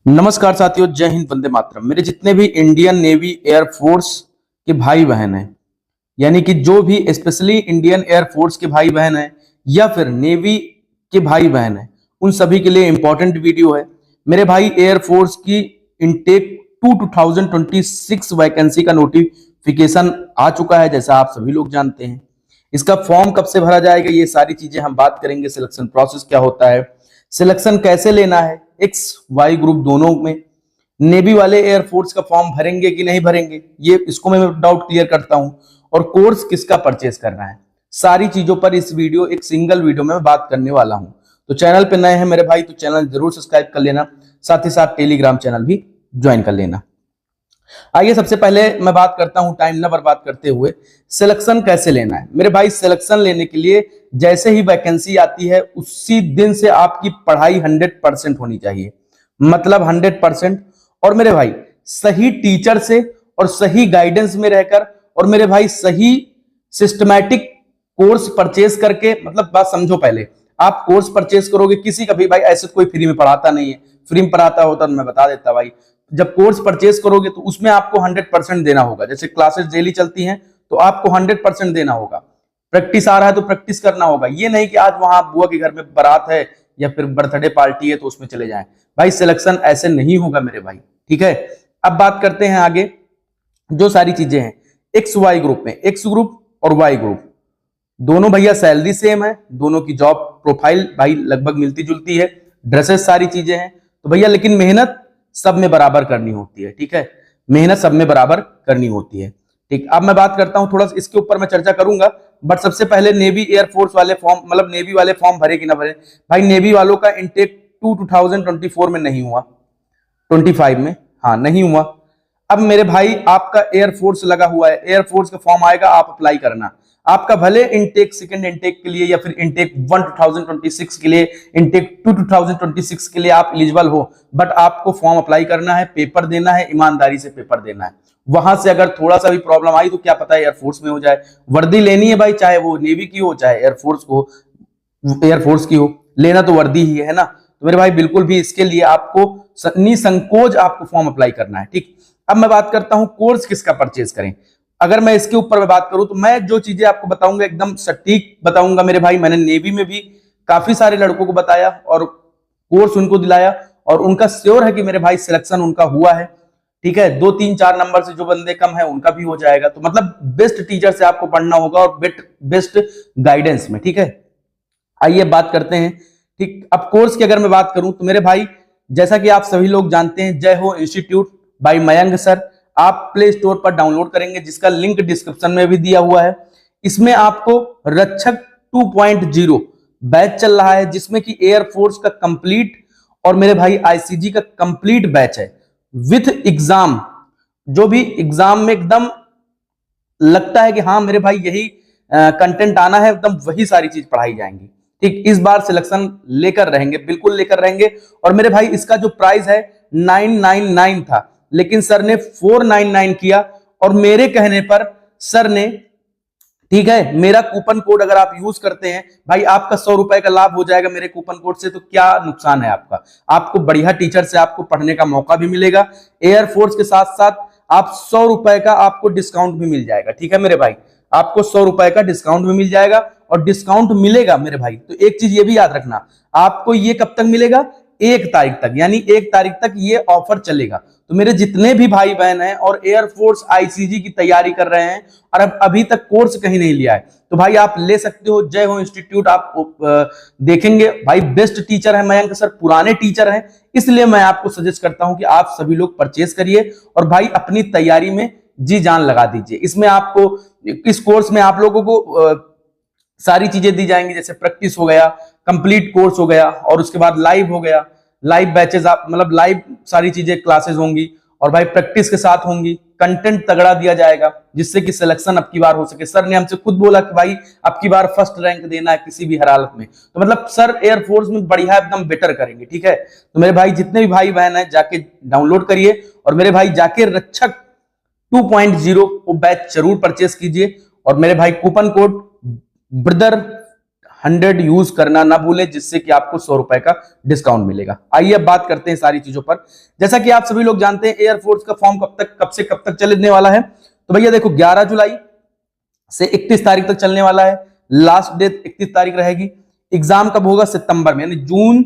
नमस्कार साथियों, जय हिंद, वंदे मातरम। मेरे जितने भी इंडियन नेवी एयरफोर्स के भाई बहन हैं, यानी कि जो भी स्पेशली इंडियन एयरफोर्स के भाई बहन हैं या फिर नेवी के भाई बहन हैं, उन सभी के लिए इंपॉर्टेंट वीडियो है। मेरे भाई, एयरफोर्स की इनटेक 2026 वैकेंसी का नोटिफिकेशन आ चुका है, जैसा आप सभी लोग जानते हैं। इसका फॉर्म कब से भरा जाएगा, ये सारी चीजें हम बात करेंगे। सिलेक्शन प्रोसेस क्या होता है, सिलेक्शन कैसे लेना है, एक्स वाई ग्रुप दोनों में। नेवी वाले एयरफोर्स का फॉर्म भरेंगे कि नहीं भरेंगे, ये इसको मैं डाउट क्लियर करता हूं। और कोर्स किसका परचेज करना है, सारी चीजों पर इस वीडियो, एक सिंगल वीडियो में बात करने वाला हूं। तो चैनल पे नए हैं मेरे भाई, तो चैनल जरूर सब्सक्राइब कर लेना, साथ ही साथ टेलीग्राम चैनल भी ज्वाइन कर लेना। आइए, सबसे पहले मैं बात करता हूं, टाइम ना बर्बाद करते हुए, सिलेक्शन कैसे लेना है। मेरे भाई, सिलेक्शन लेने के लिए जैसे ही वैकेंसी आती है उसी दिन से आपकी पढ़ाई 100% होनी चाहिए, मतलब 100%। और मेरे भाई, सही टीचर से और सही गाइडेंस में रहकर, और मेरे भाई सही सिस्टमैटिक कोर्स परचेज करके, मतलब बात समझो। पहले आप कोर्स परचेज करोगे, किसी का भी भाई ऐसे कोई फ्री में पढ़ाता नहीं है। फ्री में पढ़ाता होता तो मैं बता देता भाई। जब कोर्स परचेज करोगे तो उसमें आपको 100% देना होगा। जैसे क्लासेस डेली चलती हैं तो आपको 100% देना होगा। प्रैक्टिस आ रहा है तो प्रैक्टिस करना होगा। ये नहीं कि आज वहां बुआ के घर में बारात है या फिर बर्थडे पार्टी है तो उसमें चले जाएं। भाई, सिलेक्शन ऐसे नहीं होगा मेरे भाई, ठीक है। अब बात करते हैं आगे, जो सारी चीजें हैं एक्स वाई ग्रुप में। एक्स ग्रुप और वाई ग्रुप दोनों भैया सैलरी सेम है, दोनों की जॉब प्रोफाइल भाई लगभग मिलती जुलती है, ड्रेसेस सारी चीजें हैं। तो भैया लेकिन मेहनत सब में बराबर करनी होती है, ठीक है। मेहनत सब में बराबर करनी होती है, ठीक। अब मैं बात करता हूं, थोड़ा सा इसके ऊपर मैं चर्चा करूंगा, बट सबसे पहले नेवी एयरफोर्स वाले फॉर्म, मतलब नेवी वाले फॉर्म भरे कि ना भरे। भाई, नेवी वालों का इंटेक 2024 में नहीं हुआ, 25 में, हाँ नहीं हुआ। अब मेरे भाई, आपका एयरफोर्स लगा हुआ है, एयरफोर्स का फॉर्म आएगा, आप अप्लाई करना। आपका भले इनटेक सेकंड इनटेक के लिए या फिर इनटेक 1 2026 के लिए, इनटेक 2 2026 के लिए आप एलिजिबल हो, बट आपको फॉर्म अप्लाई करना है, पेपर देना है, ईमानदारी से पेपर देना है। वहां से अगर थोड़ा सा भी प्रॉब्लम आई तो क्या पता है एयरफोर्स में हो जाए। वर्दी लेनी है भाई, चाहे वो नेवी की हो चाहे एयरफोर्स की हो, लेना तो वर्दी ही है ना। तो मेरे भाई, बिल्कुल भी इसके लिए आपको निसंकोच आपको फॉर्म अप्लाई करना है, ठीक। अब मैं बात करता हूं कोर्स किसका परचेज करें। अगर मैं इसके ऊपर में बात करूं तो मैं जो चीजें आपको बताऊंगा एकदम सटीक बताऊंगा मेरे भाई। मैंने नेवी में भी काफी सारे लड़कों को बताया और कोर्स उनको दिलाया, और उनका श्योर है कि मेरे भाई सिलेक्शन उनका हुआ है, ठीक है। 2 3 4 नंबर से जो बंदे कम है उनका भी हो जाएगा। तो मतलब बेस्ट टीचर से आपको पढ़ना होगा और बेस्ट गाइडेंस में, ठीक है। आइए बात करते हैं, ठीक। अब कोर्स की अगर मैं बात करूं तो मेरे भाई, जैसा कि आप सभी लोग जानते हैं, जय हो इंस्टीट्यूट बाय मयंक सर, आप प्ले स्टोर पर डाउनलोड करेंगे, जिसका लिंक डिस्क्रिप्शन में भी दिया हुआ है। इसमें आपको रक्षक 2.0 बैच चल रहा है, जिसमें कि एयरफोर्स का कंप्लीट और मेरे भाई आईसीजी का कंप्लीट बैच है विथ एग्जाम। जो भी एग्जाम में एकदम लगता है कि हाँ मेरे भाई यही कंटेंट आना है, एकदम वही सारी चीज पढ़ाई जाएंगी, ठीक। इस बार सिलेक्शन लेकर रहेंगे, बिल्कुल लेकर रहेंगे। और मेरे भाई, इसका जो प्राइस है 999 था, लेकिन सर ने 499 किया। और मेरे कहने पर सर ने, ठीक है, मेरा कूपन कोड अगर आप यूज करते हैं भाई, आपका 100 रुपए का लाभ हो जाएगा मेरे कूपन कोड से। तो क्या नुकसान है आपका, आपको बढ़िया टीचर से आपको पढ़ने का मौका भी मिलेगा, एयरफोर्स के साथ साथ आप 100 रुपए का आपको डिस्काउंट भी मिल जाएगा, ठीक है मेरे भाई। आपको 100 रुपए का डिस्काउंट भी मिल जाएगा। और डिस्काउंट मिलेगा मेरे भाई, तो एक चीज ये भी याद रखना, आपको ये कब तक मिलेगा, 1 तारीख तक, यानी 1 तारीख तक ये ऑफर चलेगा। तो मेरे जितने भी भाई बहन हैं और एयरफोर्स आईसीजी की तैयारी कर रहे हैं और अब अभी तक कोर्स कहीं नहीं लिया है, तो भाई आप ले सकते हो। जय हो इंस्टीट्यूट, आप देखेंगे भाई, बेस्ट टीचर है मयंक सर, पुराने टीचर हैं, इसलिए मैं आपको सजेस्ट करता हूं कि आप सभी लोग परचेज करिए और भाई अपनी तैयारी में जी जान लगा दीजिए। इसमें आपको, इस कोर्स में आप लोगों को सारी चीजें दी जाएंगी, जैसे प्रैक्टिस हो गया, कंप्लीट कोर्स हो गया, और उसके बाद लाइव हो गया, लाइव बैचेस, आप मतलब लाइव सारी चीजें क्लासेस होंगी, और भाई प्रैक्टिस के साथ होंगी। कंटेंट तगड़ा दिया जाएगा जिससे कि सिलेक्शन अब की बार हो सके। सर ने हमसे खुद बोला कि भाई अब की बार फर्स्ट रैंक देना है किसी भी हालत में। तो मतलब सर एयरफोर्स में बढ़िया एकदम बेटर करेंगे, ठीक है। तो मेरे भाई, जितने भी भाई बहन है, जाके डाउनलोड करिए, और मेरे भाई जाके रक्षक 2.0 वो बैच जरूर परचेस कीजिए। और मेरे भाई, कूपन कोड ब्रदर 100 यूज करना ना भूलें, जिससे कि आपको 100 रुपए का डिस्काउंट मिलेगा। आइए अब बात करते हैं सारी चीजों पर। जैसा कि आप सभी लोग जानते हैं एयरफोर्स का फॉर्म कब से कब तक चलने वाला है, तो भैया देखो 11 जुलाई से 31 तारीख तक चलने वाला है। लास्ट डेट 31 तारीख रहेगी। एग्जाम कब होगा? सितंबर में, यानी जून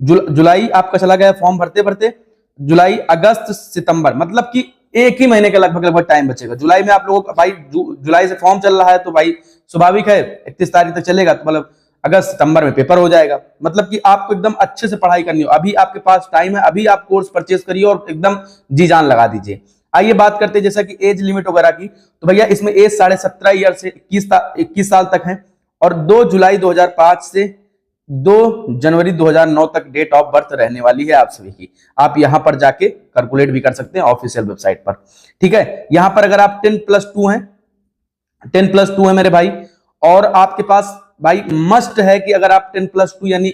जुलाई आपका चला गया फॉर्म भरते भरते, जुलाई अगस्त सितंबर, मतलब कि एक ही महीने का लगभग टाइम बचेगा। जुलाई में आप लोगों का भाई जुलाई से फॉर्म चल रहा है तो भाई स्वाभाविक है 31 तारीख तक चलेगा, तो मतलब अगस्त सितंबर में पेपर हो जाएगा। मतलब कि आपको एकदम अच्छे से पढ़ाई करनी हो, अभी आपके पास टाइम है, अभी आप कोर्स परचेज करिए और एकदम जी जान लगा दीजिए। आइए बात करते हैं जैसा कि एज लिमिट वगैरह की, तो भैया इसमें एज 17.5 ईयर से 21 साल तक है, और 2 जुलाई 2005 से 2 जनवरी 2009 तक डेट ऑफ बर्थ रहने वाली है आप सभी की। आप यहां पर जाके कैलकुलेट भी कर सकते हैं ऑफिशियल वेबसाइट पर, ठीक है। यहां पर अगर आप 10+2 हैं, 10+2 है मेरे भाई, और आपके पास भाई मस्ट है कि अगर आप 10+2 यानी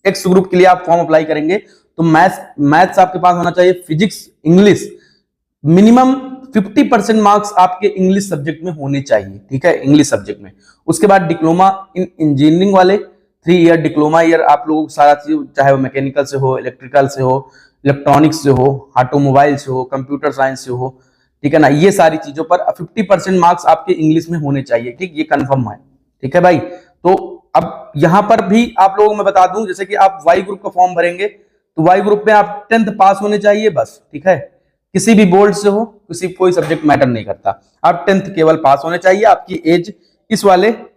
एक्स ग्रुप के लिए आप फॉर्म अप्लाई करेंगे तो मैथ्स आपके पास होना चाहिए, फिजिक्स, इंग्लिश, मिनिमम 50% मार्क्स आपके इंग्लिश सब्जेक्ट में होने चाहिए, ठीक है, इंग्लिश सब्जेक्ट में। उसके बाद डिप्लोमा इन इंजीनियरिंग वाले 3 ईयर डिप्लोमा ईयर आप लोगों को सारा चीज, चाहे वो मैकेनिकल से हो, इलेक्ट्रिकल से हो, इलेक्ट्रॉनिक्स से हो, ऑटोमोबाइल से हो, कंप्यूटर साइंस से हो, ठीक है ना, ये सारी चीजों पर 50% मार्क्स आपके इंग्लिश में होने चाहिए, ठीक, ये कंफर्म है, ठीक है भाई। तो अब यहां पर भी आप लोगों को मैं बता दूं, जैसे कि आप वाई ग्रुप का फॉर्म भरेंगे तो वाई ग्रुप में आप 10th पास होने चाहिए बस, ठीक है, किसी भी बोर्ड से हो, कोई सब्जेक्ट मैटर नहीं करता, आप 10th केवल पास होने चाहिए। आपकी एज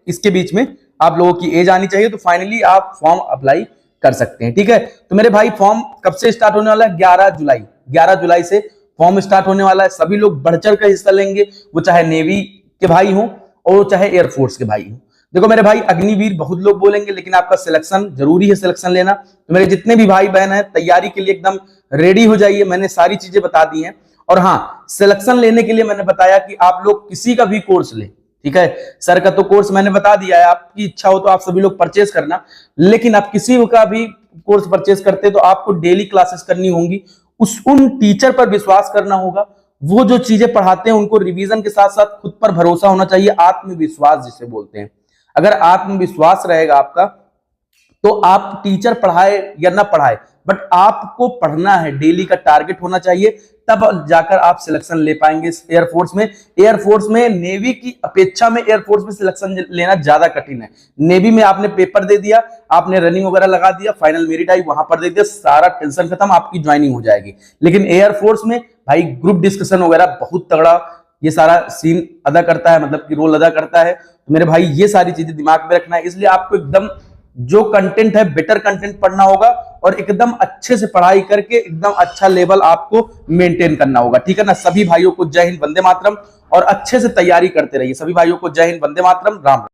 इसके बीच में आप लोगों की एज आनी चाहिए, तो फाइनली आप फॉर्म अप्लाई कर सकते हैं, ठीक है। तो मेरे भाई फॉर्म कब से स्टार्ट होने वाला है? 11 जुलाई से फॉर्म स्टार्ट होने वाला है। सभी लोग बढ़ चढ़ कर हिस्सा लेंगे, वो चाहे नेवी के भाई हो और चाहे एयरफोर्स के भाई हो। देखो मेरे भाई अग्निवीर बहुत लोग बोलेंगे, लेकिन आपका सिलेक्शन जरूरी है, सिलेक्शन लेना। तो मेरे जितने भी भाई बहन हैं तैयारी के लिए एकदम रेडी हो जाइए, मैंने सारी चीजें बता दी हैं। और हाँ, सिलेक्शन लेने के लिए मैंने बताया कि आप लोग किसी का भी कोर्स ले, ठीक है, सर का तो कोर्स मैंने बता दिया है, आपकी इच्छा हो तो आप सभी लोग परचेज करना, लेकिन आप किसी का भी कोर्स परचेज करते तो आपको डेली क्लासेस करनी होंगी, उन टीचर पर विश्वास करना होगा, वो जो चीजें पढ़ाते हैं उनको रिवीजन के साथ साथ खुद पर भरोसा होना चाहिए, आत्मविश्वास जिसे बोलते हैं। अगर आत्मविश्वास रहेगा आपका तो आप टीचर पढ़ाए या ना पढ़ाए, बट आपको पढ़ना है, डेली का टारगेट होना चाहिए, तब जाकर आप सिलेक्शन ले पाएंगे एयरफोर्स में। एयरफोर्स में नेवी की अपेक्षा में एयरफोर्स में सिलेक्शन लेना ज्यादा कठिन है। नेवी में आपने पेपर दे दिया, आपने रनिंग वगैरह लगा दिया, फाइनल मेरिट आई वहां पर दे दिया, सारा टेंशन खत्म, आपकी ज्वाइनिंग हो जाएगी। लेकिन एयरफोर्स में भाई ग्रुप डिस्कशन वगैरह बहुत तगड़ा ये सारा सीन अदा करता है, मतलब कि रोल अदा करता है। तो मेरे भाई ये सारी चीजें दिमाग में रखना है, इसलिए आपको एकदम जो कंटेंट है बेटर कंटेंट पढ़ना होगा और एकदम अच्छे से पढ़ाई करके एकदम अच्छा लेवल आपको मेंटेन करना होगा, ठीक है ना। सभी भाइयों को जय हिंद, वंदे मातरम, और अच्छे से तैयारी करते रहिए। सभी भाइयों को जय हिंद, वंदे मातरम, राम राम।